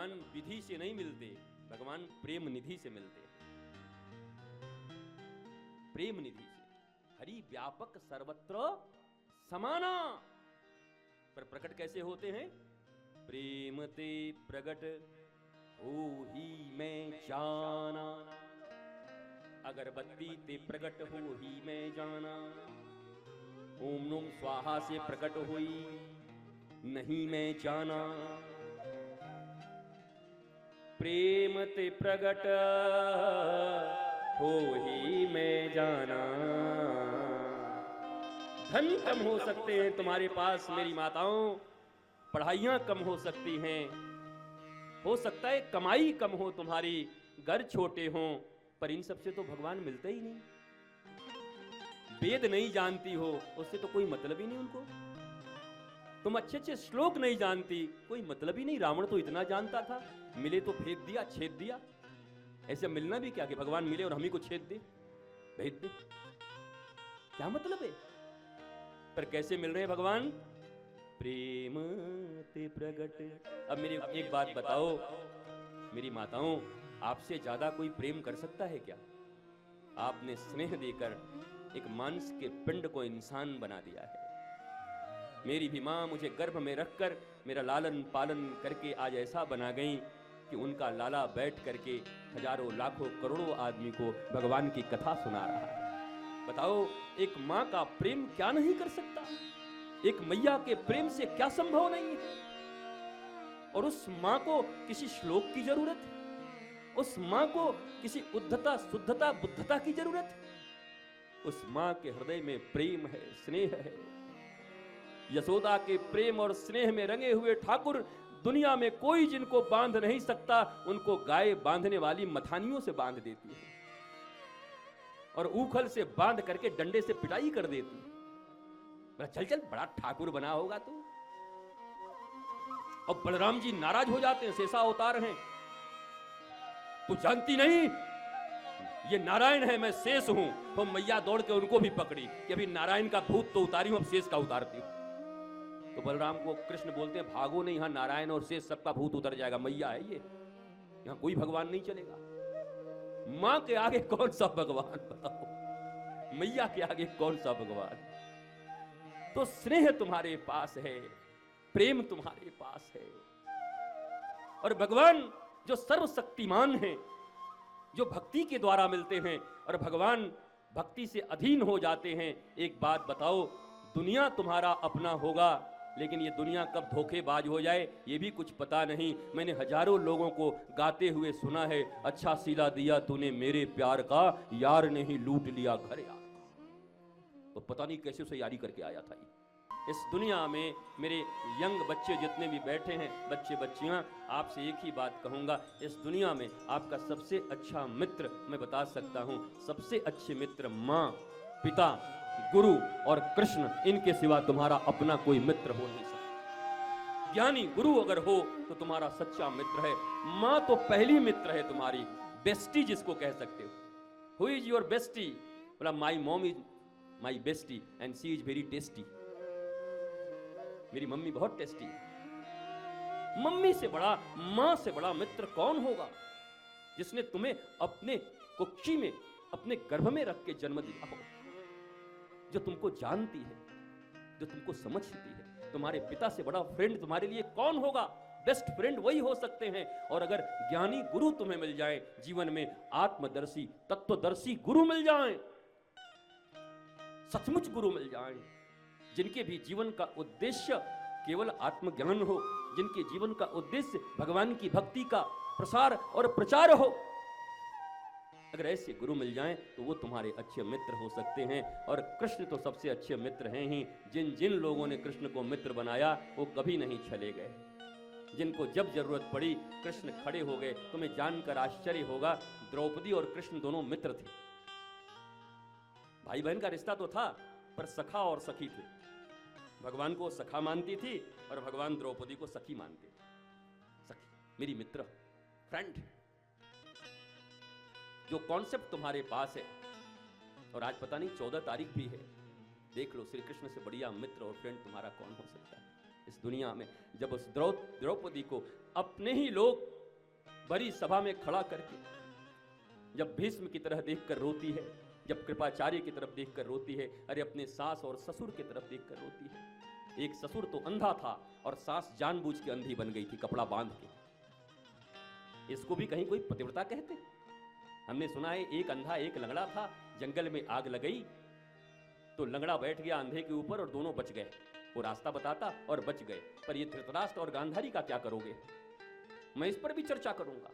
भगवान विधि से नहीं मिलते, भगवान प्रेम निधि से मिलते हैं। प्रेम निधि से। हरि व्यापक सर्वत्र समाना, पर प्रकट कैसे होते हैं? प्रेम ते प्रगट हो ही मैं जाना, अगरबत्ती ते प्रगट हो ही मैं जाना। ओम नोम स्वाहा से प्रकट हुई नहीं मैं जाना, प्रेम ते प्रगट हो ही मैं जाना। धन कम हो सकते हैं तुम्हारे पास मेरी माताओं, पढ़ाइयां कम हो सकती हैं, हो सकता है कमाई कम हो तुम्हारी, घर छोटे हों, पर इन सबसे तो भगवान मिलते ही नहीं। वेद नहीं जानती हो, उससे तो कोई मतलब ही नहीं उनको। तुम अच्छे अच्छे श्लोक नहीं जानती, कोई मतलब ही नहीं। रावण तो इतना जानता था, मिले तो फेंक दिया, छेद दिया। ऐसे मिलना भी क्या कि भगवान मिले और हम ही को छेद दे, भेज दे, क्या मतलब है? पर कैसे मिल रहे हैं भगवान? प्रेम ते प्रगट। अब मेरी एक बात बताओ मेरी माताओं, आपसे ज्यादा कोई प्रेम कर सकता है क्या? आपने स्नेह देकर एक मांस के पिंड को इंसान बना दिया है। मेरी भी मां मुझे गर्भ में रखकर मेरा लालन पालन करके आज ऐसा बना गई कि उनका लाला बैठ करके हजारों लाखों करोड़ों आदमी को भगवान की कथा सुना रहा है। बताओ, एक मां का प्रेम क्या नहीं कर सकता? एक मैया के प्रेम से क्या संभव नहीं है? और उस मां को किसी श्लोक की जरूरत है? उस मां को किसी उद्धता शुद्धता बुद्धता की जरूरत है? उस मां के हृदय में प्रेम है, स्नेह है। यशोदा के प्रेम और स्नेह में रंगे हुए ठाकुर दुनिया में कोई जिनको बांध नहीं सकता, उनको गाय बांधने वाली मथानियों से बांध देती है और ऊखल से बांध करके डंडे से पिटाई कर देती है। चल चल, बड़ा ठाकुर बना होगा तू। और बलराम जी नाराज हो जाते हैं, शेषा अवतार हैं, तू जानती नहीं ये नारायण है, मैं शेष हूं। तो मैया दौड़ के उनको भी पकड़ी कि अभी नारायण का भूत तो उतारी हूं, अब शेष का उतारती हूं। तो बलराम को कृष्ण बोलते हैं, भागो नहीं, यहां नारायण और शेष सबका भूत उतर जाएगा, मैया है ये, यहां कोई भगवान नहीं चलेगा। मां के आगे कौन सा भगवान, बताओ, मैया के आगे कौन सा भगवान? तो स्नेह तुम्हारे पास है, प्रेम तुम्हारे पास है। और भगवान जो सर्वशक्तिमान है, जो भक्ति के द्वारा मिलते हैं और भगवान भक्ति से अधीन हो जाते हैं। एक बात बताओ, दुनिया तुम्हारा अपना होगा, लेकिन ये दुनिया कब धोखेबाज हो जाए ये भी कुछ पता नहीं। मैंने हजारों लोगों को गाते हुए सुना है, अच्छा सिला दिया तूने मेरे प्यार का, यार ने ही लूट लिया घर यार का। तो पता नहीं कैसे उसे यारी करके आया था ये। इस दुनिया में मेरे यंग बच्चे जितने भी बैठे हैं, बच्चे बच्चियां, आपसे एक ही बात कहूंगा, इस दुनिया में आपका सबसे अच्छा मित्र मैं बता सकता हूं, सबसे अच्छे मित्र मां, पिता, गुरु और कृष्ण, इनके सिवा तुम्हारा अपना कोई मित्र हो नहीं सकता। ज्ञानी गुरु अगर हो तो तुम्हारा सच्चा मित्र है। मां तो पहली मित्र है तुम्हारी, बेस्टी जिसको कह सकते हो। Who is your bestie? बोला my mom is my bestie and she is very tasty. मेरी मम्मी बहुत टेस्टी है। मम्मी से बड़ा, मां से बड़ा मित्र कौन होगा? जिसने तुम्हें अपने कुक्षी में, अपने गर्भ में रख के जन्म दिया हो, जो तुमको जानती है, जो तुमको समझती है। तुम्हारे पिता से बड़ा फ्रेंड तुम्हारे लिए कौन होगा? बेस्ट फ्रेंड वही हो सकते हैं। और अगर ज्ञानी गुरु तुम्हें मिल जाए जीवन में, आत्मदर्शी तत्वदर्शी गुरु मिल जाए, सचमुच गुरु मिल जाए, जिनके भी जीवन का उद्देश्य केवल आत्मज्ञान हो, जिनके जीवन का उद्देश्य भगवान की भक्ति का प्रसार और प्रचार हो, अगर ऐसे गुरु मिल जाएं तो वो तुम्हारे अच्छे मित्र हो सकते हैं। और कृष्ण तो सबसे अच्छे मित्र हैं ही। जिन जिन लोगों ने कृष्ण को मित्र बनाया वो कभी नहीं छले गए। जिनको जब जरूरत पड़ी कृष्ण खड़े हो गए। तुम्हें जानकर आश्चर्य होगा, द्रौपदी और कृष्ण दोनों मित्र थे। भाई बहन का रिश्ता तो था, पर सखा और सखी थे। भगवान को सखा मानती थी और भगवान द्रौपदी को सखी मानते थे। सखी, मेरी मित्र, फ्रेंड। जो कॉन्सेप्ट तुम्हारे पास है, और आज पता नहीं 14 तारीख भी है, देख लो श्री कृष्ण से बढ़िया मित्र और फ्रेंड तुम्हारा कौन हो सकता है इस दुनिया में। जब उस द्रौपदी को अपने ही लोग बड़ी सभा में खड़ा करके जब भीष्म की तरह देखकर रोती है, जब कृपाचार्य की तरफ देखकर रोती है, अरे अपने सास और ससुर की तरफ देखकर रोती है। एक ससुर तो अंधा था और सास जानबूझ के अंधी बन गई थी कपड़ा बांध के। इसको भी कहीं कोई पतिव्रता कहते? हमने सुना है एक अंधा एक लंगड़ा था, जंगल में आग लगई तो लंगड़ा बैठ गया अंधे के ऊपर और दोनों बच गए। वो रास्ता बताता और बच गए। पर ये धृतराष्ट्र और गांधारी का क्या करोगे? मैं इस पर भी चर्चा करूंगा।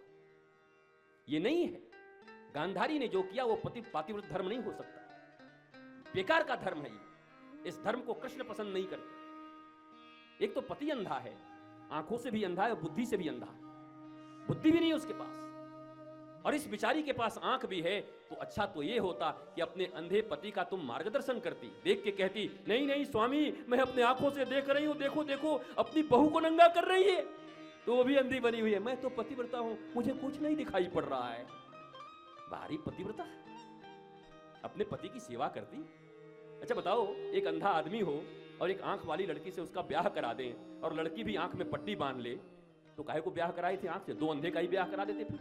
ये नहीं है, गांधारी ने जो किया वो पातिव्रत धर्म नहीं हो सकता, बेकार का धर्म है ये। इस धर्म को कृष्ण पसंद नहीं करते। एक तो पति अंधा है, आंखों से भी अंधा है और बुद्धि से भी अंधा है, बुद्धि भी नहीं उसके पास, और इस बिचारी के पास आंख भी है। तो अच्छा तो ये होता कि अपने अंधे पति का तुम मार्गदर्शन करती, देख के कहती नहीं नहीं स्वामी मैं अपने आंखों से देख रही हूं, देखो देखो अपनी बहू को नंगा कर रही है, तो वो भी अंधी बनी हुई है, मैं तो पतिव्रता हूं, मुझे कुछ नहीं दिखाई पड़ रहा है। बाहरी पतिव्रता, अपने पति की सेवा करती। अच्छा बताओ, एक अंधा आदमी हो और एक आंख वाली लड़की से उसका ब्याह करा दें और लड़की भी आंख में पट्टी बांध ले, तो काहे को ब्याह कराए थे आंख से? दो अंधे का ही ब्याह करा देते, फिर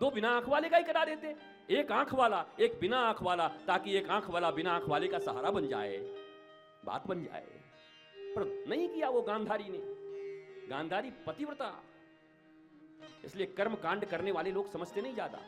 दो बिना आंख वाले का ही करा देते, एक आंख वाला एक बिना आंख वाला, ताकि एक आंख वाला बिना आंख वाले का सहारा बन जाए, बात बन जाए। पर नहीं किया वो गांधारी ने। गांधारी पतिव्रता। इसलिए कर्म कांड करने वाले लोग समझते नहीं ज्यादा।